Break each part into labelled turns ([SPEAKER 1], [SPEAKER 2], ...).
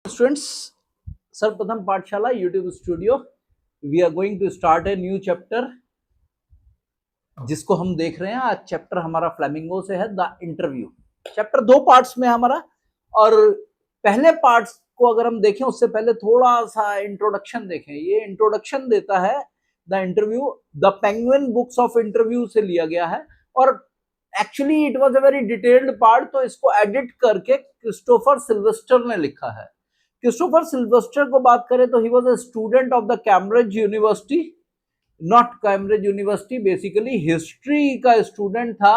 [SPEAKER 1] Students, सर्वप्रथम पाठशाला YouTube studio, we are going to start a new chapter जिसको हम देख रहे हैं। आज चैप्टर हमारा फ्लेमिंगो से है, द इंटरव्यू। चैप्टर दो पार्ट्स में हमारा, और पहले पार्ट्स को अगर हम देखें उससे पहले थोड़ा सा इंट्रोडक्शन देखें। ये इंट्रोडक्शन देता है the interview, the penguin books of interview से लिया गया है, और actually it was a very detailed part, तो इसको एडिट करके क्रिस्टोफर सिल्वेस्टर ने लिखा है। क्रिस्टोफर सिल्वेस्टर को बात करें तो he was a student of the Cambridge university, not Cambridge university, basically history का स्टूडेंट था।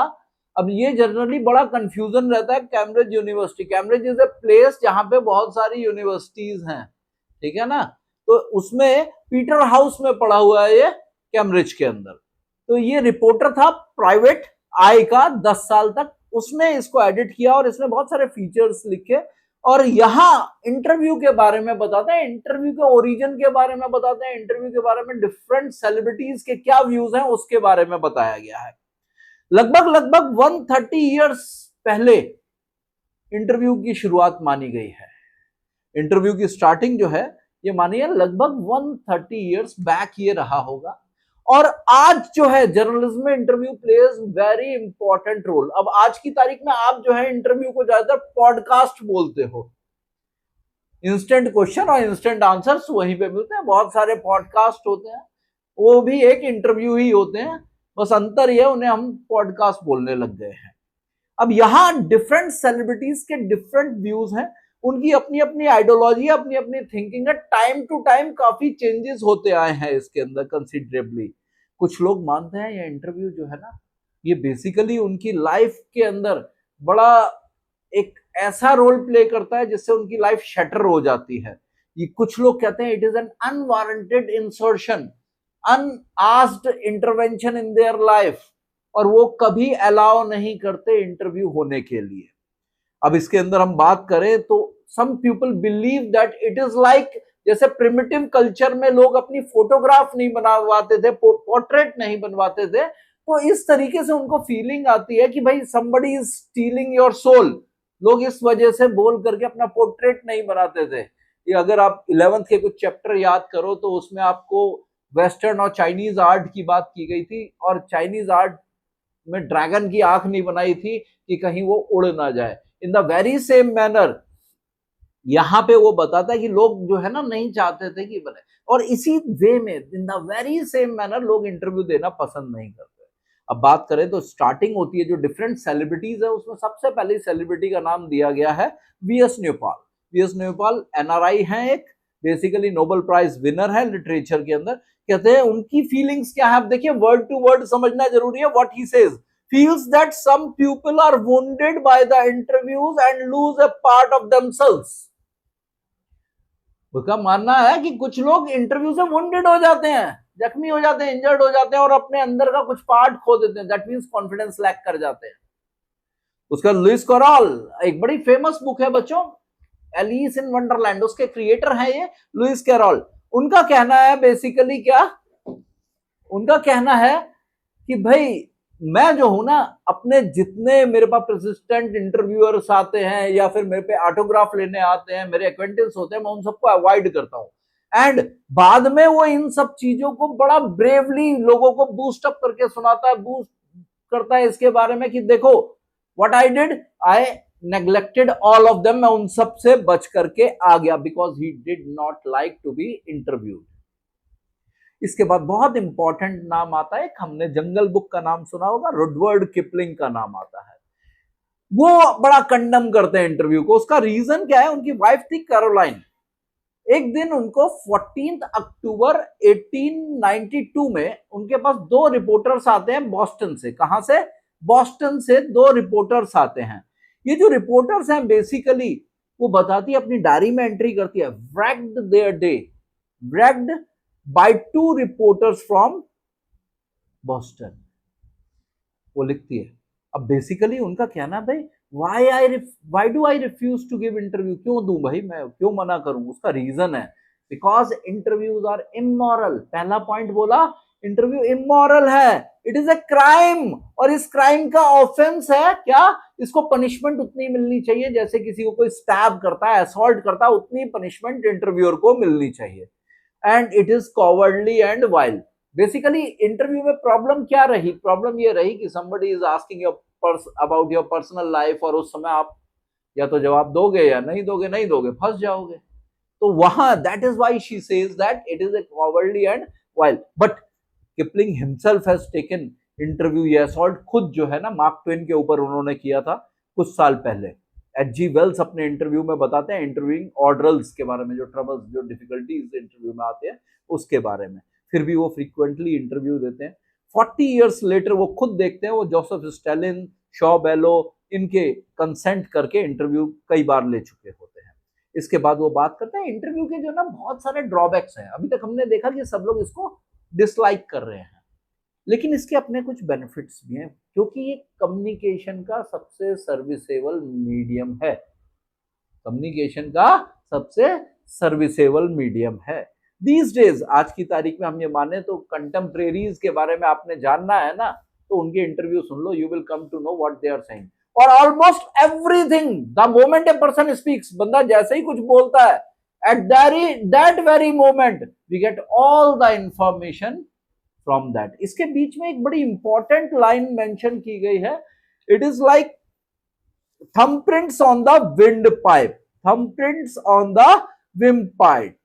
[SPEAKER 1] अब ये जनरली बड़ा कंफ्यूजन रहता है, Cambridge university, Cambridge is a place जहां पे बहुत सारी यूनिवर्सिटीज हैं, ठीक है ना। तो उसमें पीटर हाउस में पढ़ा हुआ है ये, कैम्ब्रिज के अंदर। तो ये रिपोर्टर था प्राइवेट आई का 10 साल तक, उसने इसको एडिट किया और इसमें बहुत सारे फीचर्स लिखे, और यहां इंटरव्यू के बारे में बताते हैं, इंटरव्यू के ओरिजिन के बारे में बताते हैं, इंटरव्यू के बारे में डिफरेंट सेलिब्रिटीज के क्या व्यूज हैं उसके बारे में बताया गया है। लगभग 130 इयर्स पहले इंटरव्यू की शुरुआत मानी गई है। इंटरव्यू की स्टार्टिंग जो है ये मानिए लगभग 130 इयर्स बैक ये रहा होगा, और आज जो है जर्नलिज्म में interview plays very important role. अब आज की तारीख में आप जो है इंटरव्यू को ज्यादातर पॉडकास्ट बोलते हो, इंस्टेंट क्वेश्चन और इंस्टेंट आंसर्स वहीं पे मिलते हैं। बहुत सारे पॉडकास्ट होते हैं, वो भी एक इंटरव्यू ही होते हैं, बस अंतर यह उन्हें हम पॉडकास्ट बोलने लग गए हैं। अब यहां डिफरेंट सेलिब्रिटीज के डिफरेंट व्यूज हैं, उनकी अपनी अपनी आइडियोलॉजी, अपनी अपनी थिंकिंग है। टाइम टू टाइम काफी चेंजेस होते आए हैं इसके अंदर कंसिडरेबली। कुछ लोग मानते हैं ये इंटरव्यू जो है ना, ये बेसिकली उनकी लाइफ के अंदर बड़ा एक ऐसा रोल प्ले करता है जिससे उनकी लाइफ शटर हो जाती है। ये कुछ लोग कहते हैं it is an unwarranted insertion, unasked intervention in their life, और वो कभी अलाउ नहीं करते इंटरव्यू होने के लिए। अब इसके अंदर हम बात करें तो some people believe that it is like, जैसे प्रिमिटिव कल्चर में लोग अपनी फोटोग्राफ नहीं बनवाते थे, पोर्ट्रेट नहीं बनवाते थे, तो इस तरीके से उनको फीलिंग आती है कि भाई somebody is stealing your soul। लोग इस वजह से बोल करके अपना पोर्ट्रेट नहीं बनाते थे। ये अगर आप 11th के कुछ चैप्टर याद करो तो उसमें आपको वेस्टर्न और चाइनीज आर्ट की बात की गई थी, और चाइनीज आर्ट में ड्रैगन की आंख नहीं बनाई थी कि कहीं वो उड़ ना जाए। In the very same manner यहां पे वो बताता है कि लोग जो है ना नहीं चाहते थे कि बने, और इसी वे में in the very same manner लोग इंटरव्यू देना पसंद नहीं करते। अब बात करें तो स्टार्टिंग होती है जो डिफरेंट सेलिब्रिटीज है, उसमें सबसे पहले सेलिब्रिटी का नाम दिया गया है वीएस न्योपाल। वीएस न्योपाल एनआरआई हैं, एक बेसिकली नोबेल प्राइज विनर है लिटरेचर के अंदर। कहते हैं उनकी फीलिंग्स क्या है, आप देखिए वर्ड टू वर्ड समझना जरूरी है। What he says, feels that some people are wounded by the interviews and lose a part of themselves। उसका मानना है कि कुछ लोग इंटरव्यू से वुंडेड हो जाते हैं, जख्मी हो जाते हैं, इंजर्ड हो जाते हैं, और अपने अंदर का कुछ पार्ट खो देते हैं। दैट मींस कॉन्फिडेंस लैक कर जाते हैं। उसका लुइस कैरोल, एक बड़ी फेमस बुक है बच्चों, एलिस इन वंडरलैंड, उसके क्रिएटर हैं ये लुइस कैरोल। उनका कहना है बेसिकली क्या, उनका कहना है कि भाई मैं जो हूं ना, अपने जितने मेरे पास परसिस्टेंट इंटरव्यूअर्स आते हैं या फिर मेरे पे ऑटोग्राफ लेने आते हैं, मेरे एक्वेंटेंस होते हैं, मैं उन सबको अवॉइड करता हूं। एंड बाद में वो इन सब चीजों को बड़ा ब्रेवली लोगों को बूस्ट अप करके सुनाता है, बूस्ट करता है इसके बारे में कि देखो what I did, I neglected all of them, मैं उन सब से बच करके आ गया, because he did not like to be interviewed. इसके बाद बहुत इंपॉर्टेंट नाम आता है, हमने जंगल बुक का नाम सुना होगा, रुडवर्ड किपलिंग का नाम आता है। वो बड़ा कंडम करते हैं इंटरव्यू को। उसका रीजन क्या है, उनकी वाइफ थी कैरोलाइन। एक दिन उनको 14 अक्टूबर 1892 में उनके पास दो रिपोर्टर्स आते हैं बॉस्टन से। कहां से? बॉस्टन से दो रिपोर्टर्स आते हैं। ये जो रिपोर्टर्स हैं बेसिकली वो बताती है, अपनी डायरी में एंट्री करती है, wrecked their day, wrecked by 2 reporters from Boston, वो लिखती है। अब बेसिकली उनका कहना है भाई why do I refuse to give interview, क्यों दूं भाई, मैं क्यों मना करूं? उसका रीजन है बिकॉज इंटरव्यूज आर इमोरल। पहला पॉइंट बोला इंटरव्यू इमोरल है, इट इज ए क्राइम, और इस क्राइम का ऑफेंस है क्या, इसको पनिशमेंट उतनी मिलनी चाहिए जैसे किसी को कोई स्टैब करता है, असॉल्ट करता है, उतनी पनिशमेंट इंटरव्यूअर को मिलनी चाहिए। And it is cowardly and wild. Basically interview में प्रॉब्लम क्या रही, प्रॉब्लम ये रही कि somebody is asking your about your personal life, और उस समय आप या तो जवाब दोगे या नहीं दोगे, नहीं दोगे फंस जाओगे। तो वहां that is why she says that it is a cowardly and wild. But Kipling himself has taken interview, ये असॉल्ट खुद जो है ना मार्क ट्वेन के ऊपर उन्होंने किया था कुछ साल पहले। H.G. वेल्स अपने इंटरव्यू में बताते हैं इंटरव्यूइंग ऑर्डरल्स के बारे में, जो ट्रबल्स जो डिफिकल्टीज इंटरव्यू में आते हैं उसके बारे में। फिर भी वो फ्रीक्वेंटली इंटरव्यू देते हैं। 40 इयर्स लेटर वो खुद देखते हैं, वो जोसेफ स्टालिन, शॉ बेलो, इनके कंसेंट करके इंटरव्यू कई बार ले चुके होते हैं। इसके बाद वो बात करते हैं इंटरव्यू के जो ना बहुत सारे ड्रॉबैक्स हैं। अभी तक हमने देखा कि सब लोग इसको डिसलाइक कर रहे हैं, लेकिन इसके अपने कुछ बेनिफिट्स भी हैं, क्योंकि ये कम्युनिकेशन का सबसे सर्विसेबल मीडियम है। कम्युनिकेशन का सबसे सर्विसेबल मीडियम है दीज डेज। आज की तारीख में हम ये माने तो कंटेम्परेरीज के बारे में आपने जानना है ना, तो उनके इंटरव्यू सुन लो, you will come to know what they are saying. और almost everything the moment a person speaks, बंदा जैसे ही कुछ बोलता है, at that very moment we get all the information from that. इसके बीच में एक बड़ी इंपॉर्टेंट लाइन मेंशन की गई है, it is like thumbprints on the wind pipe, thumbprints on the wind pipe.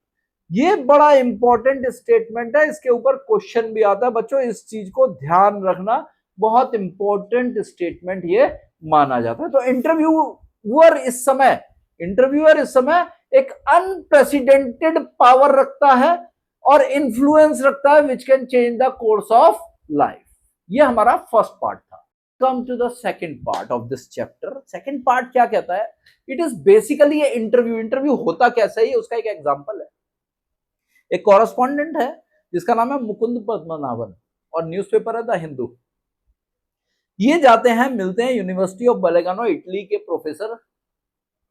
[SPEAKER 1] ये बड़ा इंपॉर्टेंट स्टेटमेंट है, इसके ऊपर क्वेश्चन भी आता है बच्चों, इस चीज को ध्यान रखना, बहुत इंपॉर्टेंट स्टेटमेंट ये माना जाता है। तो इंटरव्यूअर इस समय एक अनप्रेसिडेंटेड पावर रखता है और इन्फ्लुएंस रखता है which can change the course of life. ये हमारा फर्स्ट पार्ट था। Come to the second part of this chapter. Second part क्या कहता है, इट इज बेसिकली ये इंटरव्यू होता कैसा है, उसका एक एग्जांपल है। एक कॉरेस्पॉन्डेंट है जिसका नाम है मुकुंद पद्मनाभन, और न्यूज़पेपर है द हिंदू। ये जाते हैं, मिलते हैं यूनिवर्सिटी ऑफ बेलेगानो इटली के प्रोफेसर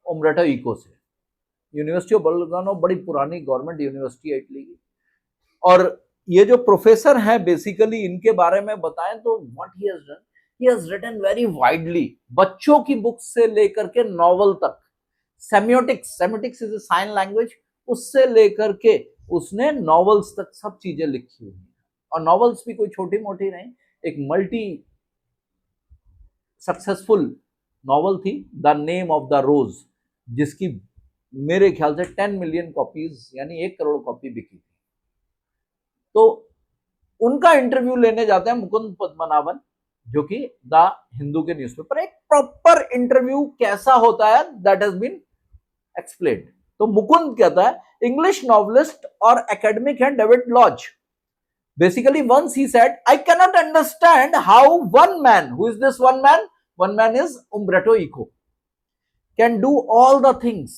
[SPEAKER 1] उम्ब्रेटो इको से। यूनिवर्सिटी ऑफ बेलेगानो बड़ी पुरानी गवर्नमेंट यूनिवर्सिटी है इटली की, और ये जो प्रोफेसर हैं बेसिकली इनके बारे में बताएं तो what he has done, he has written very widely, बच्चों की बुक से लेकर के नॉवल तक। Semiotics is a sign language, उससे लेकर के उसने नॉवेल्स तक सब चीजें लिखी हुई हैं। और नॉवेल्स भी कोई छोटी मोटी नहीं, एक मल्टी सक्सेसफुल नॉवल थी द नेम ऑफ द रोज, जिसकी मेरे ख्याल से 10 मिलियन कॉपीज यानी 1 करोड़ कॉपी बिकी थी। तो उनका इंटरव्यू लेने जाते हैं मुकुंद पद्मनाभन, जो कि द हिंदू के न्यूज़पेपर। एक प्रॉपर इंटरव्यू कैसा होता है दैट हैज बीन एक्सप्लेन्ड। तो मुकुंद कहता है इंग्लिश नॉवलिस्ट और एकेडमिक है David Lodge. Basically once he said I can not understand how one man, who is this one man, one man is Umberto Eco, can do all the things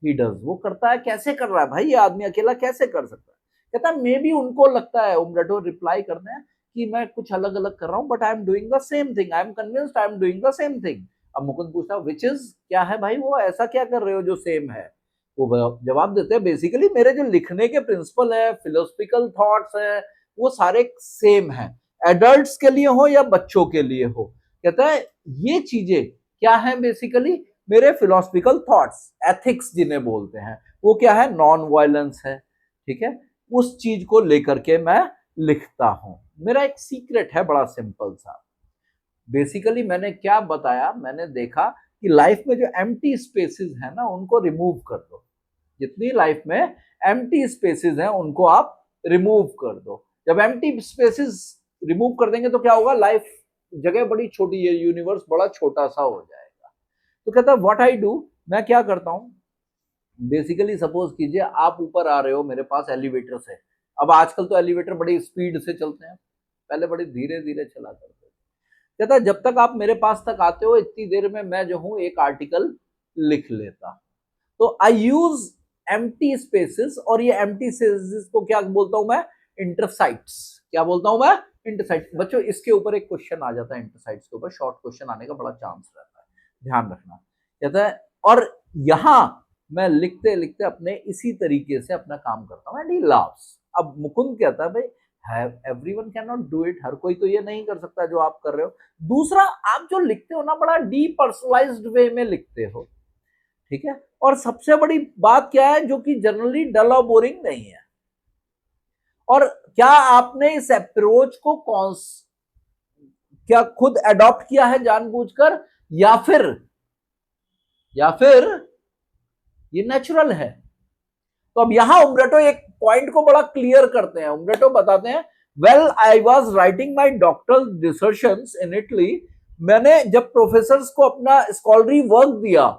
[SPEAKER 1] he does. वो करता है, कैसे कर रहा है भाई ये आदमी, अकेला कैसे कर सकता है। कहता है मे बी उनको लगता है, उम्ब्रेटो रिप्लाई करते हैं, कि मैं कुछ अलग अलग कर रहा हूं, but I am doing the same thing, I am convinced I am doing the same thing. अब मुकुंद पूछता है विच इज, क्या है भाई वो, ऐसा क्या कर रहे हो जो सेम है। वो जवाब देते हैं बेसिकली मेरे जो लिखने के प्रिंसिपल है, फिलोसफिकल थॉट्स है, वो सारे सेम है, एडल्ट्स के लिए हो या बच्चों के लिए हो। कहता है ये चीजें क्या है, बेसिकली मेरे फिलोसफिकल थॉट्स, एथिक्स जिन्हें बोलते हैं, वो क्या है, नॉन वायलेंस है, ठीक है, उस चीज को लेकर के मैं लिखता हूं। मेरा एक सीक्रेट है बड़ा सिंपल सा। बेसिकली मैंने क्या बताया, मैंने देखा कि लाइफ में जो एम्प्टी स्पेसेस है ना उनको रिमूव कर दो। जितनी लाइफ में एम्प्टी स्पेसेस हैं उनको आप रिमूव कर दो। जब एम्प्टी स्पेसेस रिमूव कर देंगे तो क्या होगा, लाइफ जगह बड़ी छोटी है, यूनिवर्स बड़ा छोटा सा हो जाएगा। तो कहता है व्हाट आई डू, मैं क्या करता हूं, बेसिकली सपोज कीजिए आप ऊपर आ रहे हो, मेरे पास एलिवेटर से। अब आजकल तो एलिवेटर बड़ी स्पीड से चलते हैं, पहले बड़ी धीरे धीरे चला करते थे। कहता है जब तक आप मेरे पास तक आते हो इतनी देर में मैं जो हूं एक आर्टिकल लिख लेता। तो आई यूज एम्प्टी स्पेसेस, और ये एम्प्टी स्पेसेस को क्या बोलता हूं मैं, इंटरसाइट्स। क्या बोलता हूं मैं, इंटरसाइट्स। बच्चों इसके ऊपर एक क्वेश्चन आ जाता है, इंटरसाइट्स के ऊपर शॉर्ट क्वेश्चन आने का बड़ा चांस रहता है, ध्यान रखना। कहता है और यहां मैं लिखते लिखते अपने इसी तरीके से अपना काम करता हूं, एंड ही लाफ्स। अब मुकुंद कहता है भाई everyone can not do it, हर कोई तो ये नहीं कर सकता जो आप कर रहे हो। दूसरा, आप जो लिखते हो ना बड़ा डीपर्सनलाइज्ड वे में लिखते हो, ठीक है। और सबसे बड़ी बात क्या है, जो कि जनरली डल और बोरिंग नहीं है। और क्या आपने इस अप्रोच को क्या खुद अडॉप्ट किया है जानबूझकर, या फिर ये नेचुरल है? तो अब यहां उम्ब्रेटो एक पॉइंट को बड़ा क्लियर करते हैं। उम्ब्रेटो बताते हैं, well I was writing my doctoral dissertations in Italy, मैंने जब प्रोफेसर्स को अपना स्कॉलरी वर्क दिया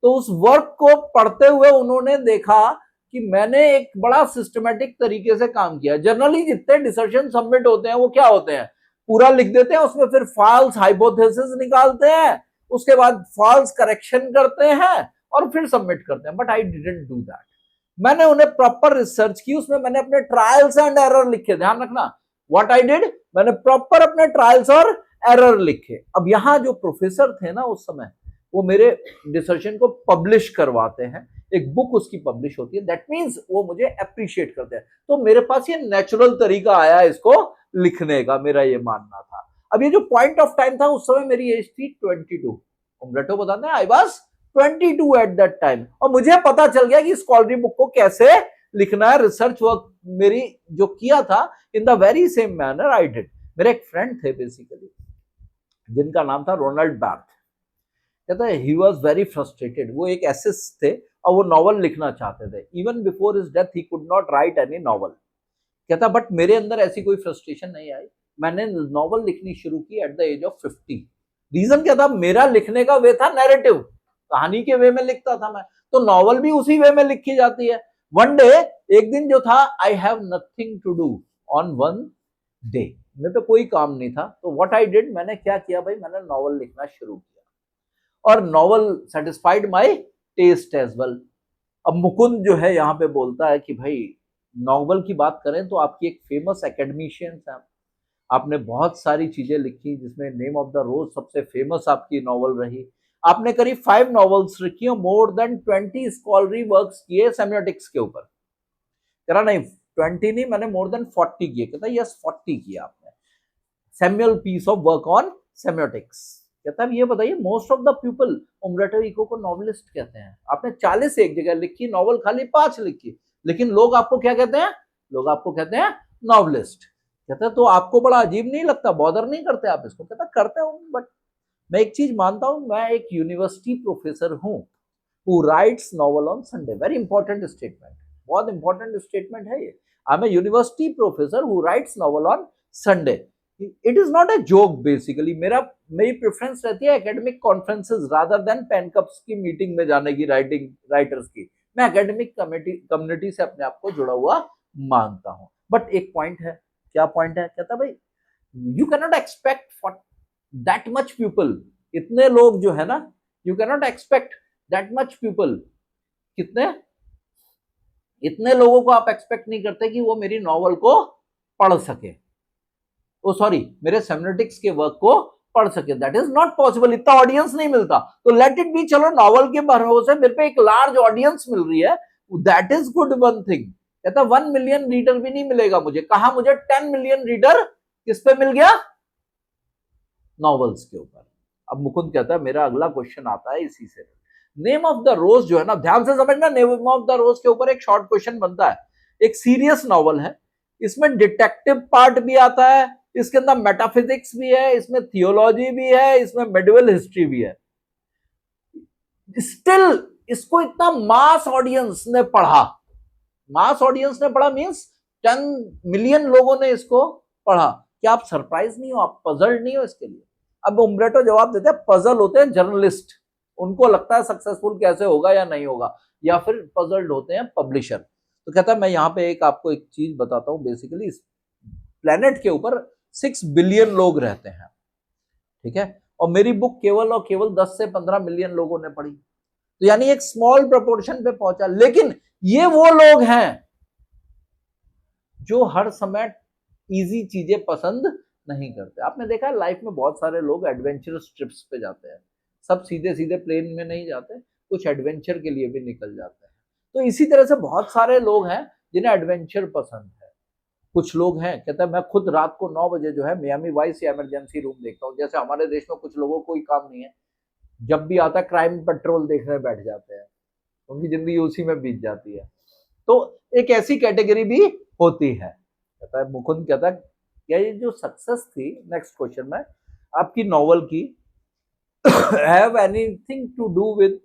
[SPEAKER 1] तो उस वर्क को पढ़ते हुए उन्होंने देखा कि मैंने एक बड़ा सिस्टमेटिक तरीके से काम किया। जनरली जितने डिसर्शन सबमिट होते हैं वो क्या होते हैं, पूरा लिख देते हैं, उसमें फिर फॉल्स हाइपोथेसिस निकालते हैं, उसके बाद फॉल्स करेक्शन करते हैं और फिर सबमिट करते हैं। But I didn't do that. मैंने उन्हें प्रॉपर रिसर्च की, उसमें मैंने अपने ट्रायल्स एंड एरर लिखे। ध्यान रखना, व्हाट आई डिड, मैंने प्रॉपर अपने ट्रायल्स और एरर लिखे। अब यहां जो प्रोफेसर थे ना उस समय, वो मेरे डिसर्शन को पब्लिश करवाते हैं, एक बुक उसकी पब्लिश होती है, दैट मीन्स वो मुझे अप्रिशिएट करते हैं। तो मेरे पास ये नेचुरल तरीका आया इसको लिखने का, मेरा ये मानना था। अब ये जो पॉइंट ऑफ टाइम था, उस समय मेरी एज थी 22। उम्ब्रेटो बताते हैं I was 22 at that time, और मुझे पता चल गया कि स्कॉलरी बुक को कैसे लिखना है। रिसर्च वर्क मेरी जो किया था in the very same manner I did. मेरे एक फ्रेंड थे बेसिकली, जिनका नाम था रोनाल्ड बार्थ। कहता है ही वाज वेरी फ्रस्ट्रेटेड, वो एक एसिस्ट थे और वो नॉवल लिखना चाहते थे। Even before his death he could not right any novel. कहता बट मेरे अंदर ऐसी कोई फ्रस्ट्रेशन नहीं आई, मैंने नॉवल लिखनी शुरू की at the age of 50। Reason क्या था, मेरा लिखने का वे था नैरेटिव, कहानी के वे में लिखता था मैं, तो नॉवल भी उसी वे में लिखी जाती है। वन डे, एक दिन जो था, I have nothing to do on one day, मेरे पे कोई काम नहीं था, तो व्हाट आई डिड, मैंने क्या किया भाई, मैंने नॉवल लिखना शुरू किया और novel satisfied my taste as well. अब मुकुंद जो है यहाँ पे बोलता है कि भाई नॉवल की बात करें तो आपकी एक फेमस एकेडमिशियन है, आपने बहुत सारी चीजें लिखी, जिसमें नेम ऑफ द रोज सबसे फेमस आपकी नॉवल रही। आपने करीब 5 नॉवेल्स लिखी और मोर देन 20 स्कॉलरी वर्क्स किए सेमियोटिक्स के ऊपर। कह रहा नहीं 20 नहीं, मैंने मोर देन 40 किए। कहता यस 40 किया आपने, seminal piece of work on semiotics. कहता है ये बताइए, most of the people Umberto Eco को नॉवलिस्ट कहते हैं, आपने 40 एक जगह लिखी नॉवल, खाली 5 लिखी, लेकिन लोग आपको क्या कहते हैं, लोग आपको कहते हैं नॉवलिस्ट। कहता तो आपको बड़ा अजीब नहीं लगता, बॉदर नहीं करते आप इसको? कहता करते हो, बट मैं एक चीज मानता हूं, मैं एक यूनिवर्सिटी प्रोफेसर हूं who writes novel on Sunday. Very important statement, बहुत इंपॉर्टेंट स्टेटमेंट है ये। I am a university professor who writes novel on Sunday. It is not a joke basically. मेरी प्रेफरेंस रहती है academic conferences rather than pen cups की meeting में जाने की, राइटर्स की। मैं एकेडमिक कम्युनिटी से अपने आप को जुड़ा हुआ मानता हूं। बट एक पॉइंट है, क्या पॉइंट है, कहता भाई you can not expect for that much people, इतने लोग जो है ना, you can not expect that much people, कितने, इतने लोगों को आप एक्सपेक्ट नहीं करते कि वो मेरी नॉवल को पढ़ सके, ओ सॉरी मेरे सेमियोटिक्स के वर्क को पढ़ सके। दैट इज नॉट पॉसिबल, इतना ऑडियंस नहीं मिलता। तो लेट इट बी, चलो नॉवल के भरोसे मेरे पे एक लार्ज ऑडियंस मिल रही है, that is good one thing. कहता 1 मिलियन रीडर भी नहीं मिलेगा मुझे, कहा मुझे 10 मिलियन रीडर किस पे मिल गया, नॉवेल्स के ऊपर। अब मुकुंद कहता है मेरा अगला क्वेश्चन आता है इसी से। नेम ऑफ द रोज जो है ना, ध्यान से समझना, नेम ऑफ द रोज के ऊपर एक शॉर्ट क्वेश्चन बनता है। एक सीरियस नॉवल है, इसमें डिटेक्टिव पार्ट भी आता है, इसके अंदर मेटाफिजिक्स भी है, इसमें थियोलॉजी भी है, इसमें मेडिवल हिस्ट्री भी है। स्टिल इसको इतना मास ऑडियंस ने पढ़ा, मास ऑडियंस ने पढ़ा मींस 10 मिलियन लोगों ने इसको पढ़ा। क्या आप सरप्राइज नहीं हो, आप पजल्ड नहीं हो इसके लिए? अब उम्ब्रेटो जवाब देते हैं, पजल होते हैं जर्नलिस्ट, उनको लगता है सक्सेसफुल कैसे होगा या नहीं होगा, या फिर पजल्ड होते हैं पब्लिशर। तो कहता है मैं यहाँ पे आपको एक चीज बताता हूँ, बेसिकली इस प्लेनेट के ऊपर 6 बिलियन लोग रहते हैं, ठीक है, और मेरी बुक केवल और केवल 10 से 15 मिलियन लोगों ने पढ़ी, तो यानी एक स्मॉल प्रोपोर्शन पे पहुंचा। लेकिन ये वो लोग हैं जो हर समय इजी चीजें पसंद नहीं करते। आपने देखा है लाइफ में बहुत सारे लोग एडवेंचरस ट्रिप्स पे जाते हैं, सब सीधे सीधे प्लेन में नहीं जाते, कुछ एडवेंचर के लिए भी निकल जाते हैं। तो इसी तरह से बहुत सारे लोग हैं जिन्हें एडवेंचर पसंद है, कुछ लोग हैं, कहता है मैं खुद रात को 9 बजे जो है मियामी वाइस या इमरजेंसी रूम देखता हूँ। जैसे हमारे देश में कुछ लोगों को कोई काम नहीं है, जब भी आता है क्राइम पेट्रोल देखने बैठ जाते हैं, उनकी जिंदगी उसी में बीत जाती है। तो एक ऐसी कैटेगरी भी होती है। कहता है मुकुंद, कहता है क्या ये जो सक्सेस थी, नेक्स्ट क्वेश्चन में, आपकी नॉवल की, have anything to do with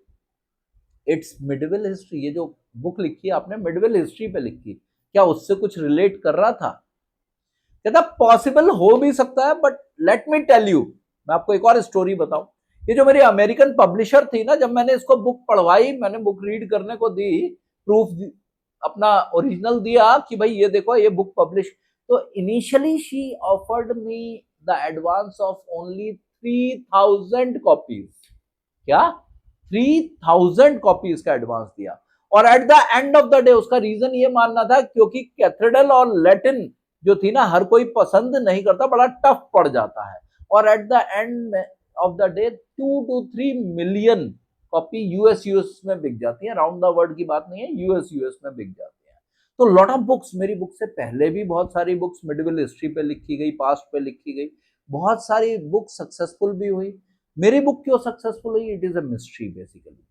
[SPEAKER 1] its medieval history? ये जो बुक लिखी है आपने मिडिवल हिस्ट्री पे लिखी, क्या उससे कुछ रिलेट कर रहा था? कहता पॉसिबल हो भी सकता है, but let me tell you, मैं आपको एक और स्टोरी बताऊं। ये जो मेरी अमेरिकन पब्लिशर थी ना, जब मैंने इसको बुक पढ़वाई, मैंने बुक रीड करने को दी, प्रूफ अपना ओरिजिनल दिया कि भाई ये देखो ये बुक पब्लिश, तो initially she offered me the advance of only 3000 copies. क्या? 3000 कॉपीज का एडवांस दिया। और at the end of the day उसका रीजन ये मानना था क्योंकि कैथेड्रल और लैटिन जो थी ना, हर कोई पसंद नहीं करता, बड़ा टफ पड़ जाता है। और at the end of the day 2 to 3 million copy US में बिक जाती है। राउंड द वर्ल्ड की बात नहीं है, यूएस में बिक जाती है। तो लॉट ऑफ बुक्स, मेरी बुक से पहले भी बहुत सारी बुक्स मिडिवल हिस्ट्री पे लिखी गई, पास्ट पे लिखी गई, बहुत सारी बुक सक्सेसफुल भी हुई। मेरी बुक क्यों सक्सेसफुल हुई? It is a mystery basically.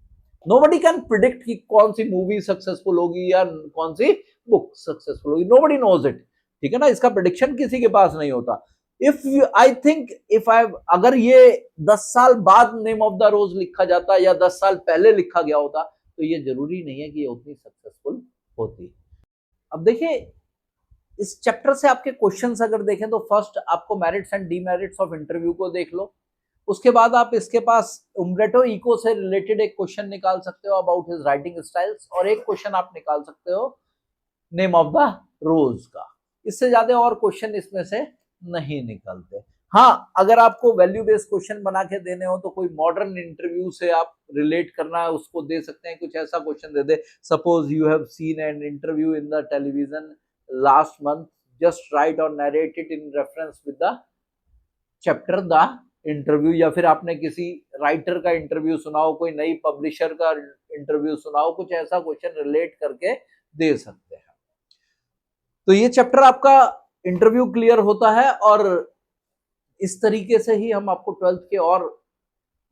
[SPEAKER 1] Nobody can predict कि कौन सी मूवी सक्सेसफुल होगी या कौन सी बुक सक्सेसफुल होगी, नोबडी नोज इट। ठीक है ना, इसका प्रिडिक्शन किसी के पास नहीं होता। If I think if I, अगर ये 10 साल बाद नेम ऑफ द रोज लिखा जाता या 10 साल पहले लिखा गया होता, तो ये जरूरी नहीं है कि ये उतनी सक्सेसफुल होती। अब देखिए इस चैप्टर से आपके क्वेश्चंस अगर देखें तो फर्स्ट आपको merits and demerits of interview को देख लो। उसके बाद आप इसके पास उम्ब्रेटो इको से रिलेटेड एक क्वेश्चन निकाल सकते हो अबाउट हिज राइटिंग स्टाइल्स, और एक क्वेश्चन आप निकाल सकते हो नेम ऑफ द रोज का। इससे ज्यादा और क्वेश्चन इसमें से नहीं निकलते। हाँ, अगर आपको वैल्यू बेस्ड क्वेश्चन बना के देने हो तो कोई मॉडर्न इंटरव्यू से आप रिलेट करना है उसको दे सकते हैं। कुछ ऐसा क्वेश्चन दे दे, suppose you have seen an interview in the television last month, just write और narrate it in reference with the chapter the interview. या फिर आपने किसी राइटर का इंटरव्यू सुना हो, कोई नई पब्लिशर का इंटरव्यू सुना हो, कुछ ऐसा क्वेश्चन रिलेट करके दे सकते हैं। तो ये चैप्टर आपका इंटरव्यू क्लियर होता है, और इस तरीके से ही हम आपको 12th के और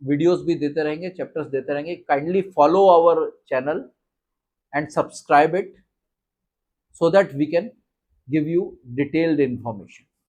[SPEAKER 1] वीडियोस भी देते रहेंगे, चैप्टर्स देते रहेंगे। Kindly follow our channel and subscribe it so that we can give you detailed information.